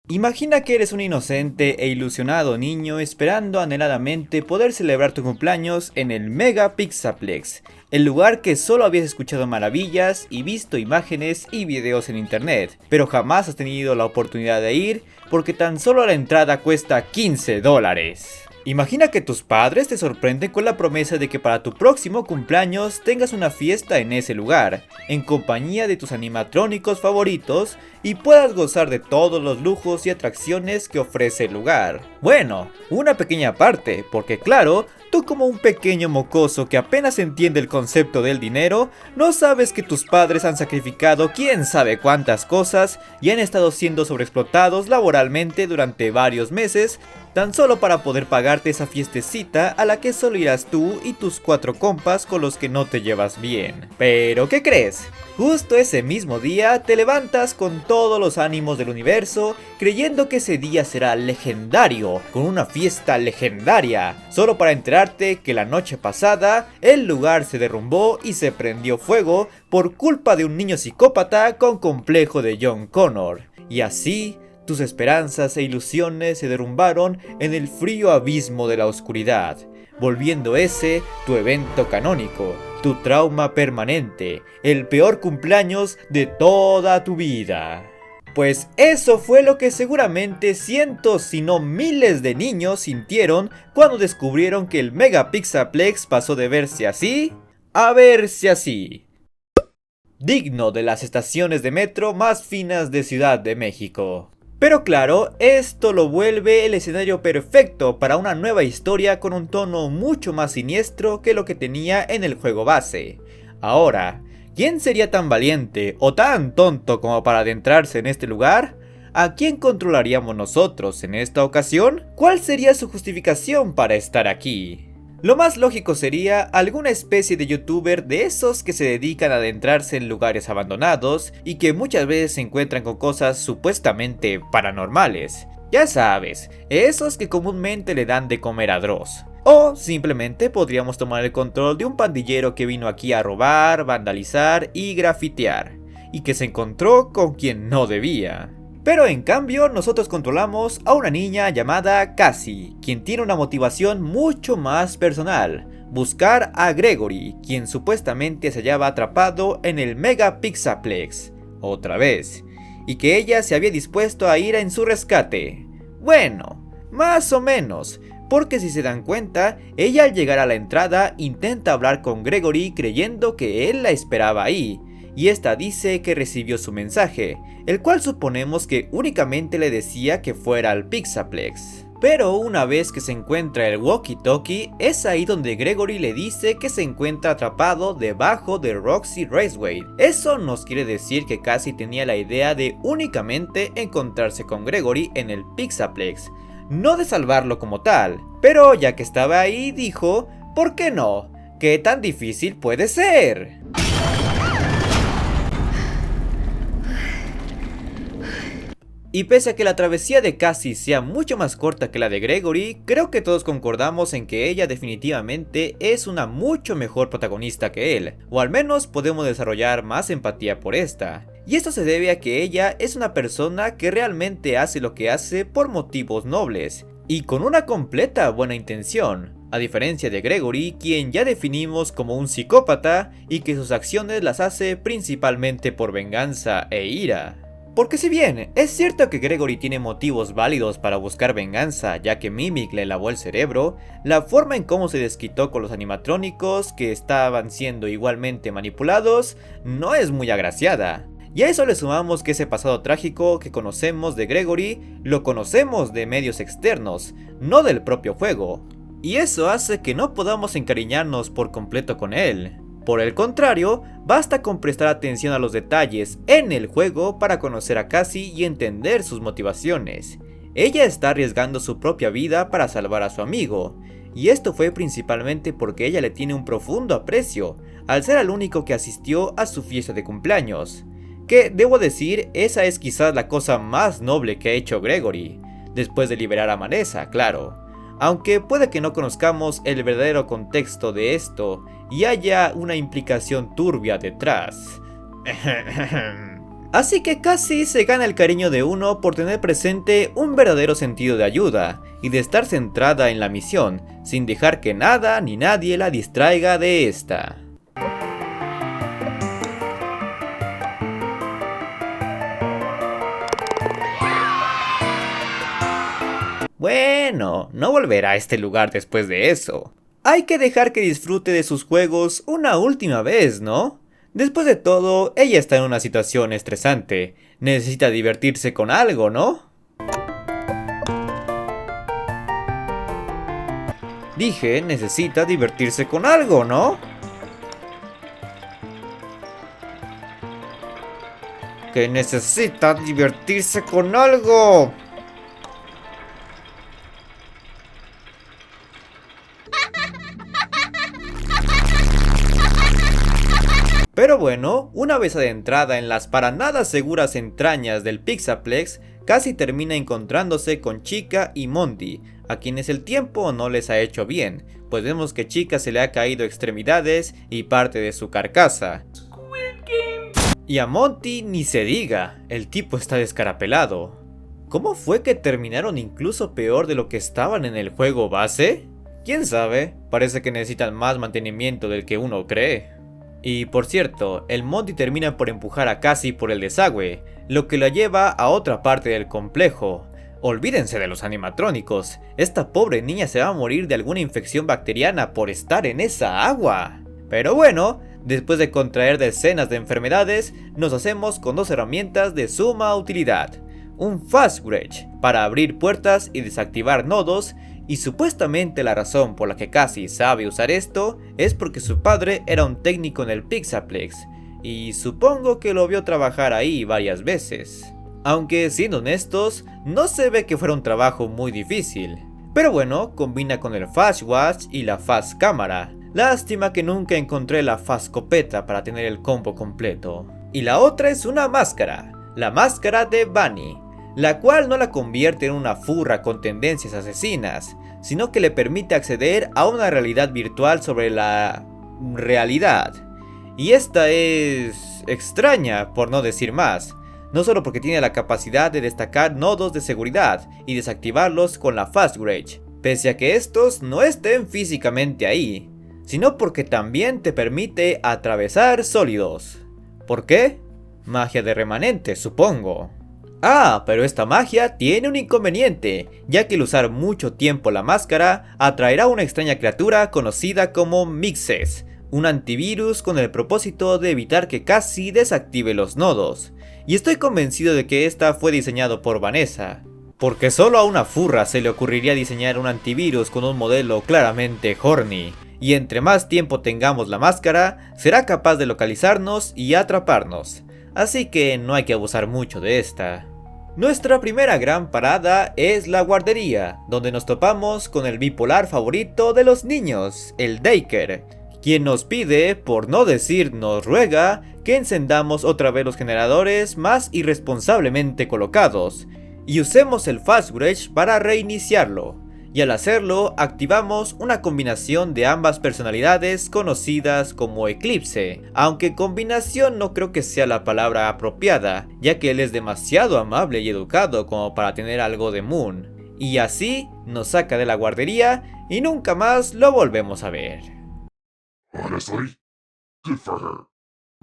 Imagina que eres un inocente e ilusionado niño esperando anheladamente poder celebrar tu cumpleaños en el Mega Pixaplex, el lugar que solo habías escuchado maravillas y visto imágenes y videos en internet, pero jamás has tenido la oportunidad de ir porque tan solo la entrada cuesta $15. Imagina que tus padres te sorprenden con la promesa de que para tu próximo cumpleaños tengas una fiesta en ese lugar, en compañía de tus animatrónicos favoritos y puedas gozar de todos los lujos y atracciones que ofrece el lugar. Bueno, una pequeña parte, porque claro, tú como un pequeño mocoso que apenas entiende el concepto del dinero, no sabes que tus padres han sacrificado quién sabe cuántas cosas y han estado siendo sobreexplotados laboralmente durante varios meses, tan solo para poder pagarte esa fiestecita a la que solo irás tú y tus 4 compas con los que no te llevas bien. Pero ¿qué crees? Justo ese mismo día te levantas con todos los ánimos del universo, creyendo que ese día será legendario, con una fiesta legendaria, solo para enterarte que la noche pasada el lugar se derrumbó y se prendió fuego por culpa de un niño psicópata con complejo de John Connor. Y así, tus esperanzas e ilusiones se derrumbaron en el frío abismo de la oscuridad, volviendo ese tu evento canónico, tu trauma permanente, el peor cumpleaños de toda tu vida. Pues eso fue lo que seguramente cientos si no miles de niños sintieron cuando descubrieron que el Mega Pixaplex pasó de verse así a verse así. Digno de las estaciones de metro más finas de Ciudad de México. Pero claro, esto lo vuelve el escenario perfecto para una nueva historia con un tono mucho más siniestro que lo que tenía en el juego base. Ahora, ¿quién sería tan valiente o tan tonto como para adentrarse en este lugar? ¿A quién controlaríamos nosotros en esta ocasión? ¿Cuál sería su justificación para estar aquí? Lo más lógico sería alguna especie de youtuber de esos que se dedican a adentrarse en lugares abandonados y que muchas veces se encuentran con cosas supuestamente paranormales. Ya sabes, esos que comúnmente le dan de comer a Dross. O simplemente podríamos tomar el control de un pandillero que vino aquí a robar, vandalizar y grafitear, y que se encontró con quien no debía. Pero en cambio nosotros controlamos a una niña llamada Cassie, quien tiene una motivación mucho más personal: buscar a Gregory, quien supuestamente se hallaba atrapado en el Mega Pixaplex, otra vez, y que ella se había dispuesto a ir en su rescate. Bueno, más o menos, porque si se dan cuenta, ella al llegar a la entrada intenta hablar con Gregory creyendo que él la esperaba ahí, y esta dice que recibió su mensaje, el cual suponemos que únicamente le decía que fuera al Pixaplex. Pero una vez que se encuentra el walkie-talkie, es ahí donde Gregory le dice que se encuentra atrapado debajo de Roxy Raceway. Eso nos quiere decir que Cassie tenía la idea de únicamente encontrarse con Gregory en el Pixaplex, no de salvarlo como tal, pero ya que estaba ahí dijo, ¿por qué no? ¿Qué tan difícil puede ser? Y pese a que la travesía de Cassie sea mucho más corta que la de Gregory, creo que todos concordamos en que ella definitivamente es una mucho mejor protagonista que él, o al menos podemos desarrollar más empatía por esta. Y esto se debe a que ella es una persona que realmente hace lo que hace por motivos nobles, y con una completa buena intención, a diferencia de Gregory, quien ya definimos como un psicópata y que sus acciones las hace principalmente por venganza e ira. Porque si bien es cierto que Gregory tiene motivos válidos para buscar venganza ya que Mimic le lavó el cerebro, la forma en cómo se desquitó con los animatrónicos que estaban siendo igualmente manipulados no es muy agraciada. Y a eso le sumamos que ese pasado trágico que conocemos de Gregory lo conocemos de medios externos, no del propio juego. Y eso hace que no podamos encariñarnos por completo con él. Por el contrario, basta con prestar atención a los detalles en el juego para conocer a Cassie y entender sus motivaciones. Ella está arriesgando su propia vida para salvar a su amigo, y esto fue principalmente porque ella le tiene un profundo aprecio, al ser el único que asistió a su fiesta de cumpleaños. Que, debo decir, esa es quizás la cosa más noble que ha hecho Gregory, después de liberar a Vanessa, claro. aunque puede que no conozcamos el verdadero contexto de esto y haya una implicación turbia detrás. Así que Cassie se gana el cariño de uno por tener presente un verdadero sentido de ayuda y de estar centrada en la misión, sin dejar que nada ni nadie la distraiga de esta. Bueno, no volverá a este lugar después de eso. Hay que dejar que disfrute de sus juegos una última vez, ¿no? Después de todo, ella está en una situación estresante. Necesita divertirse con algo, ¿no? Dije, necesita divertirse con algo, ¿no? Que necesita divertirse con algo. Pero bueno, una vez adentrada en las para nada seguras entrañas del Pixaplex, Cassie termina encontrándose con Chica y Monty, a quienes el tiempo no les ha hecho bien, pues vemos que Chica se le ha caído extremidades y parte de su carcasa. Y a Monty ni se diga, el tipo está descarapelado. ¿Cómo fue que terminaron incluso peor de lo que estaban en el juego base? ¿Quién sabe? Parece que necesitan más mantenimiento del que uno cree. Y por cierto, el Monty termina por empujar a Cassie por el desagüe, lo que la lleva a otra parte del complejo. Olvídense de los animatrónicos, esta pobre niña se va a morir de alguna infección bacteriana por estar en esa agua. Pero bueno, después de contraer decenas de enfermedades, nos hacemos con dos herramientas de suma utilidad. Un Fast Bridge para abrir puertas y desactivar nodos, y supuestamente la razón por la que Cassie sabe usar esto es porque su padre era un técnico en el Pixaplex, y supongo que lo vio trabajar ahí varias veces. Aunque siendo honestos, no se ve que fuera un trabajo muy difícil. Pero bueno, combina con el Fast Watch y la Fast Cámara. Lástima que nunca encontré la Fast Copeta para tener el combo completo. Y la otra es una máscara, la máscara de Bunny, la cual no la convierte en una furra con tendencias asesinas, sino que le permite acceder a una realidad virtual sobre la realidad. Y esta es extraña, por no decir más, no solo porque tiene la capacidad de destacar nodos de seguridad y desactivarlos con la Fast Bridge, pese a que estos no estén físicamente ahí, sino porque también te permite atravesar sólidos. ¿Por qué? Magia de remanente, supongo. Ah, pero esta magia tiene un inconveniente, ya que al usar mucho tiempo la máscara, atraerá a una extraña criatura conocida como Mixes, un antivirus con el propósito de evitar que Cassie desactive los nodos. Y estoy convencido de que esta fue diseñado por Vanessa, porque solo a una furra se le ocurriría diseñar un antivirus con un modelo claramente horny, y entre más tiempo tengamos la máscara, será capaz de localizarnos y atraparnos. Así que no hay que abusar mucho de esta. Nuestra primera gran parada es la guardería, donde nos topamos con el bipolar favorito de los niños, el Daycare, quien nos pide, por no decir nos ruega, que encendamos otra vez los generadores más irresponsablemente colocados, y usemos el Fast Bridge para reiniciarlo. Y al hacerlo, activamos una combinación de ambas personalidades conocidas como Eclipse, aunque combinación no creo que sea la palabra apropiada, ya que él es demasiado amable y educado como para tener algo de Moon. Y así nos saca de la guardería y nunca más lo volvemos a ver. Honestly, good for her.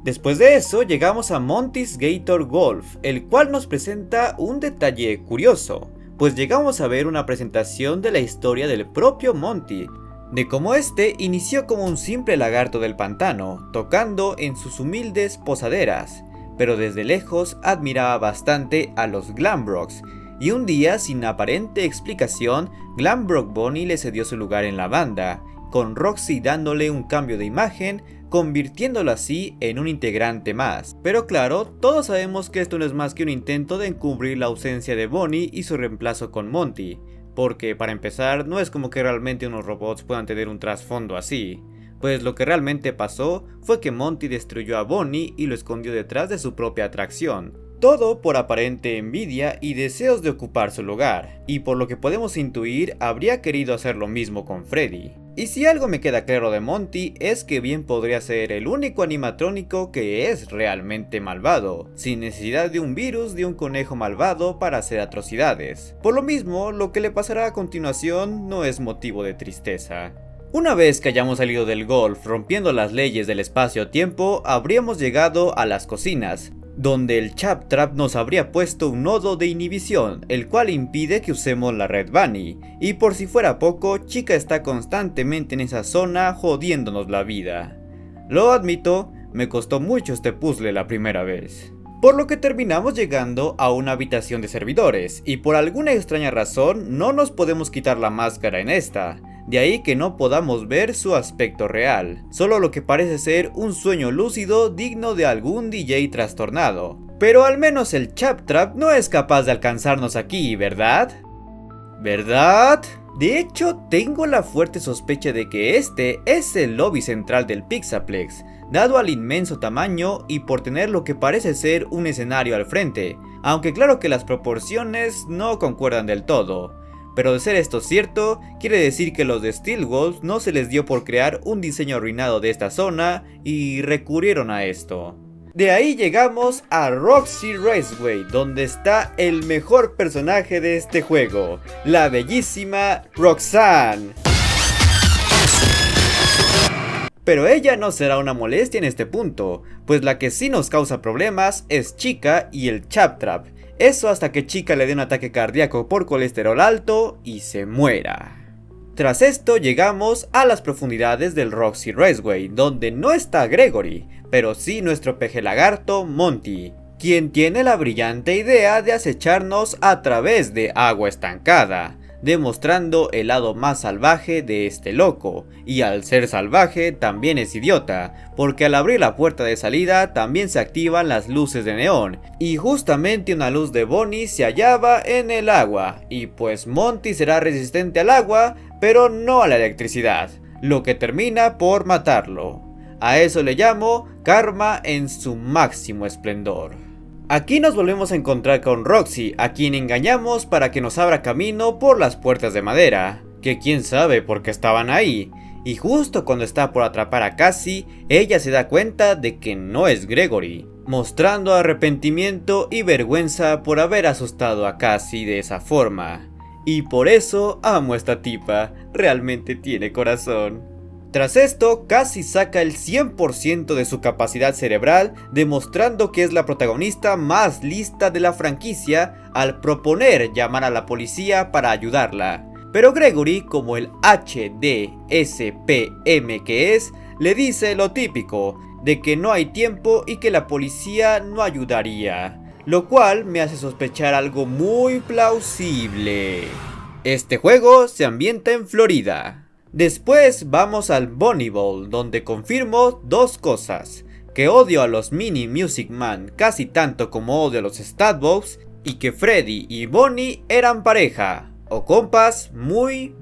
Después de eso llegamos a Monty's Gator Golf, el cual nos presenta un detalle curioso, pues llegamos a ver una presentación de la historia del propio Monty, de cómo este inició como un simple lagarto del pantano, tocando en sus humildes posaderas, pero desde lejos admiraba bastante a los Glambrocks, y un día sin aparente explicación, Glamrock Bonnie le cedió su lugar en la banda, con Roxy dándole un cambio de imagen, convirtiéndolo así en un integrante más. Pero claro, todos sabemos que esto no es más que un intento de encubrir la ausencia de Bonnie y su reemplazo con Monty, porque para empezar no es como que realmente unos robots puedan tener un trasfondo así, pues lo que realmente pasó fue que Monty destruyó a Bonnie y lo escondió detrás de su propia atracción. Todo por aparente envidia y deseos de ocupar su lugar, y por lo que podemos intuir habría querido hacer lo mismo con Freddy. Y si algo me queda claro de Monty es que bien podría ser el único animatrónico que es realmente malvado, sin necesidad de un virus de un conejo malvado para hacer atrocidades. Por lo mismo, lo que le pasará a continuación no es motivo de tristeza. Una vez que hayamos salido del golf rompiendo las leyes del espacio-tiempo, habríamos llegado a las cocinas, donde el Chap Trap nos habría puesto un nodo de inhibición, el cual impide que usemos la Red Bunny, y por si fuera poco, Chica está constantemente en esa zona jodiéndonos la vida. Lo admito, me costó mucho este puzzle la primera vez. Por lo que terminamos llegando a una habitación de servidores, y por alguna extraña razón no nos podemos quitar la máscara en esta. De ahí que no podamos ver su aspecto real, solo lo que parece ser un sueño lúcido digno de algún DJ trastornado. Pero al menos el Chap Trap no es capaz de alcanzarnos aquí, ¿verdad? ¿Verdad? De hecho, tengo la fuerte sospecha de que este es el lobby central del Pixaplex, dado al inmenso tamaño y por tener lo que parece ser un escenario al frente, aunque claro que las proporciones no concuerdan del todo. Pero de ser esto cierto, quiere decir que los de Steelwolf no se les dio por crear un diseño arruinado de esta zona y recurrieron a esto. De ahí llegamos a Roxy Raceway, donde está el mejor personaje de este juego, la bellísima Roxanne. Pero ella no será una molestia en este punto, pues la que sí nos causa problemas es Chica y el Chap Trap. Eso hasta que Chica le dé un ataque cardíaco por colesterol alto y se muera. Tras esto llegamos a las profundidades del Roxy Raceway, donde no está Gregory, pero sí nuestro peje lagarto Monty, quien tiene la brillante idea de acecharnos a través de agua estancada, demostrando el lado más salvaje de este loco, y al ser salvaje también es idiota, porque al abrir la puerta de salida también se activan las luces de neón, y justamente una luz de Bonnie se hallaba en el agua, y pues Monty será resistente al agua, pero no a la electricidad, lo que termina por matarlo. A eso le llamo karma en su máximo esplendor. Aquí nos volvemos a encontrar con Roxy, a quien engañamos para que nos abra camino por las puertas de madera, que quién sabe por qué estaban ahí, y justo cuando está por atrapar a Cassie, ella se da cuenta de que no es Gregory, mostrando arrepentimiento y vergüenza por haber asustado a Cassie de esa forma. Y por eso amo a esta tipa, realmente tiene corazón. Tras esto, Cassie saca el 100% de su capacidad cerebral, demostrando que es la protagonista más lista de la franquicia al proponer llamar a la policía para ayudarla. Pero Gregory, como el HDSPM que es, le dice lo típico, de que no hay tiempo y que la policía no ayudaría, lo cual me hace sospechar algo muy plausible. Este juego se ambienta en Florida. Después vamos al Bunny Bowl, donde confirmo dos cosas: que odio a los Mini Music Man casi tanto como odio a los Statbox, y que Freddy y Bonnie eran pareja, o compas muy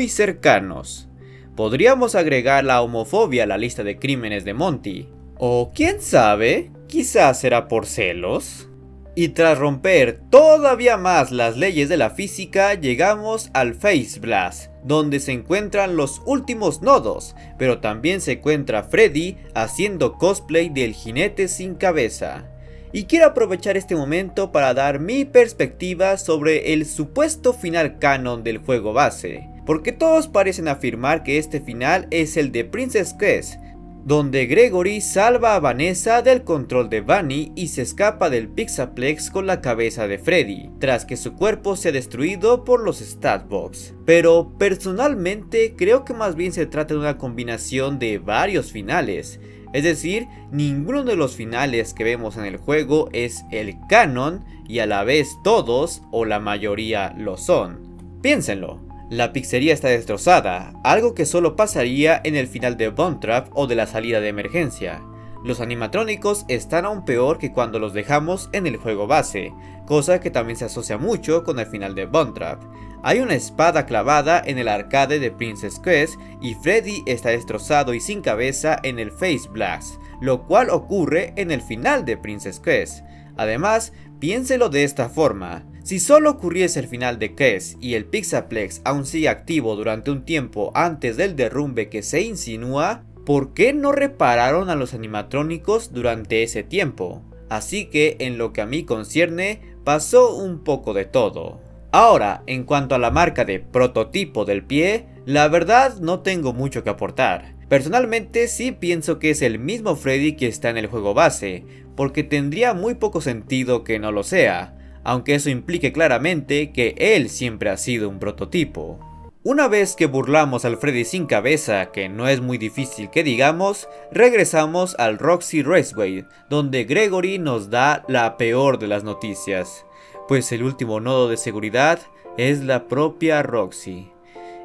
cercanos. Podríamos agregar la homofobia a la lista de crímenes de Monty, o quién sabe, quizás será por celos. Y tras romper todavía más las leyes de la física, llegamos al Face Blast, donde se encuentran los últimos nodos, pero también se encuentra Freddy haciendo cosplay del jinete sin cabeza. Y quiero aprovechar este momento para dar mi perspectiva sobre el supuesto final canon del juego base, porque todos parecen afirmar que este final es el de Princess Quest, donde Gregory salva a Vanessa del control de Bunny y se escapa del Pixaplex con la cabeza de Freddy, tras que su cuerpo sea destruido por los Statbox. Pero personalmente creo que más bien se trata de una combinación de varios finales, es decir, ninguno de los finales que vemos en el juego es el canon y a la vez todos o la mayoría lo son. Piénsenlo. La pizzería está destrozada, algo que solo pasaría en el final de Von Trapp o de la salida de emergencia. Los animatrónicos están aún peor que cuando los dejamos en el juego base, cosa que también se asocia mucho con el final de Von Trapp. Hay una espada clavada en el arcade de Princess Quest y Freddy está destrozado y sin cabeza en el Face Blast, lo cual ocurre en el final de Princess Quest. Además, piénselo de esta forma. Si solo ocurriese el final de Cres y el Pixaplex aún sigue activo durante un tiempo antes del derrumbe que se insinúa, ¿por qué no repararon a los animatrónicos durante ese tiempo? Así que en lo que a mí concierne, pasó un poco de todo. Ahora, en cuanto a la marca de prototipo del pie, la verdad no tengo mucho que aportar. Personalmente sí pienso que es el mismo Freddy que está en el juego base, porque tendría muy poco sentido que no lo sea, aunque eso implique claramente que él siempre ha sido un prototipo. Una vez que burlamos al Freddy sin cabeza, que no es muy difícil que digamos, regresamos al Roxy Raceway, donde Gregory nos da la peor de las noticias, pues el último nodo de seguridad es la propia Roxy.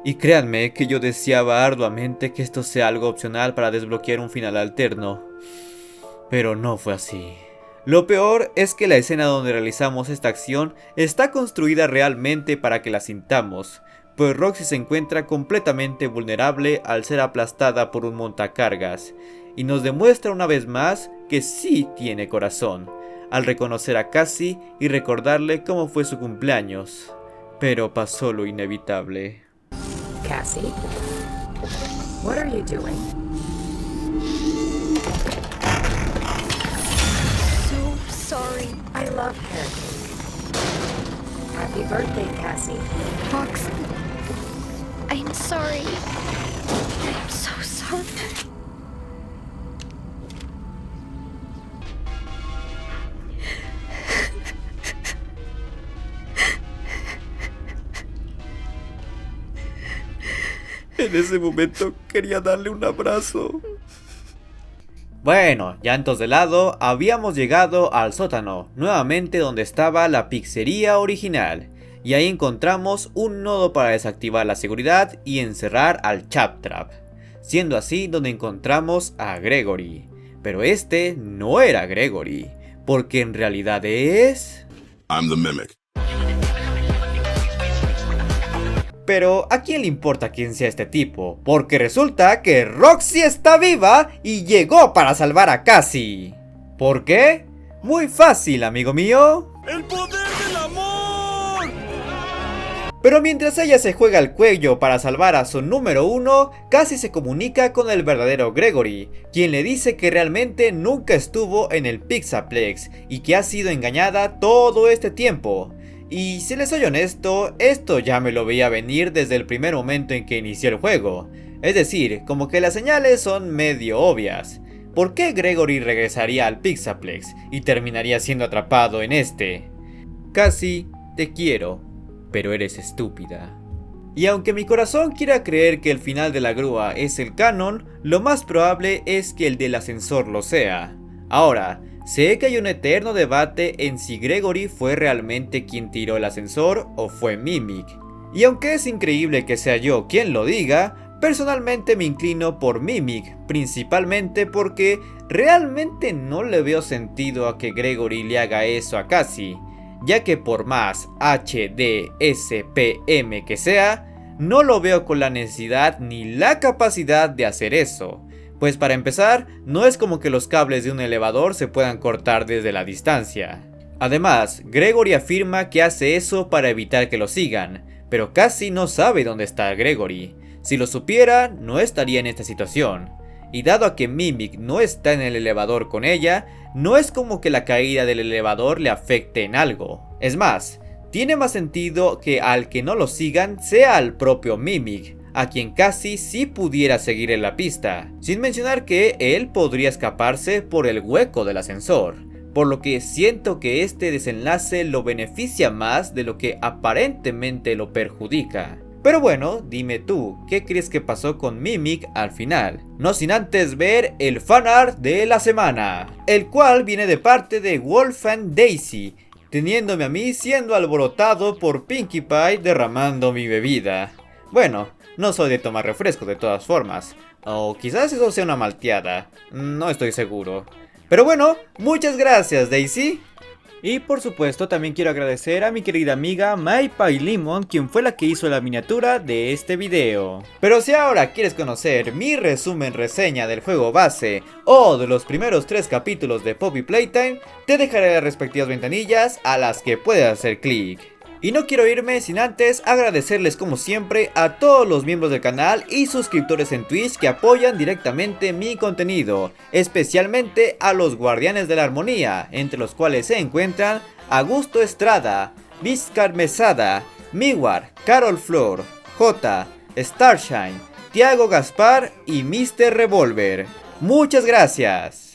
Y créanme que yo deseaba arduamente que esto sea algo opcional para desbloquear un final alterno, pero no fue así. Lo peor es que la escena donde realizamos esta acción está construida realmente para que la sintamos, pues Roxy se encuentra completamente vulnerable al ser aplastada por un montacargas, y nos demuestra una vez más que sí tiene corazón, al reconocer a Cassie y recordarle cómo fue su cumpleaños. Pero pasó lo inevitable. Cassie, what are you doing? So sorry. I love carrot cake. Happy birthday, Cassie. Fox, I'm sorry. I'm so sorry. En ese momento quería darle un abrazo. Bueno, llantos de lado, habíamos llegado al sótano, nuevamente donde estaba la pizzería original. Y ahí encontramos un nodo para desactivar la seguridad y encerrar al Chaptrap. Siendo así donde encontramos a Gregory. Pero este no era Gregory, porque en realidad es... I'm the Mimic. Pero ¿a quién le importa quién sea este tipo? Porque resulta que Roxy está viva y llegó para salvar a Cassie. ¿Por qué? Muy fácil, amigo mío. ¡El poder del amor! Pero mientras ella se juega el cuello para salvar a su número 1, Cassie se comunica con el verdadero Gregory, quien le dice que realmente nunca estuvo en el Pixaplex y que ha sido engañada todo este tiempo. Y si les soy honesto, esto ya me lo veía venir desde el primer momento en que inició el juego. Es decir, como que las señales son medio obvias. ¿Por qué Gregory regresaría al Pixaplex y terminaría siendo atrapado en este? Cassie, te quiero, pero eres estúpida. Y aunque mi corazón quiera creer que el final de la grúa es el canon, lo más probable es que el del ascensor lo sea. Ahora, sé que hay un eterno debate en si Gregory fue realmente quien tiró el ascensor o fue Mimic. Y aunque es increíble que sea yo quien lo diga, personalmente me inclino por Mimic, principalmente porque realmente no le veo sentido a que Gregory le haga eso a Cassie, ya que por más HDSPM que sea, no lo veo con la necesidad ni la capacidad de hacer eso. Pues para empezar, no es como que los cables de un elevador se puedan cortar desde la distancia. Además, Gregory afirma que hace eso para evitar que lo sigan, pero Cassie no sabe dónde está Gregory. Si lo supiera, no estaría en esta situación. Y dado a que Mimic no está en el elevador con ella, no es como que la caída del elevador le afecte en algo. Es más, tiene más sentido que al que no lo sigan sea al propio Mimic, a quien Cassie sí pudiera seguir en la pista, sin mencionar que él podría escaparse por el hueco del ascensor, por lo que siento que este desenlace lo beneficia más de lo que aparentemente lo perjudica. Pero bueno, dime tú, ¿qué crees que pasó con Mimic al final? No sin antes ver el fanart de la semana, el cual viene de parte de Wolfgang Daisy, teniéndome a mí siendo alborotado por Pinkie Pie derramando mi bebida. Bueno, no soy de tomar refresco de todas formas, o quizás eso sea una malteada, no estoy seguro. Pero bueno, muchas gracias Daisy. Y por supuesto también quiero agradecer a mi querida amiga MyPyLemon, quien fue la que hizo la miniatura de este video. Pero si ahora quieres conocer mi resumen reseña del juego base o de los primeros 3 capítulos de Poppy Playtime, te dejaré las respectivas ventanillas a las que puedes hacer clic. Y no quiero irme sin antes agradecerles como siempre a todos los miembros del canal y suscriptores en Twitch que apoyan directamente mi contenido, especialmente a los guardianes de la armonía, entre los cuales se encuentran Augusto Estrada, Vizcar Mesada, Miwar, Carol Flor, J, Starshine, Tiago Gaspar y Mr. Revolver. Muchas gracias.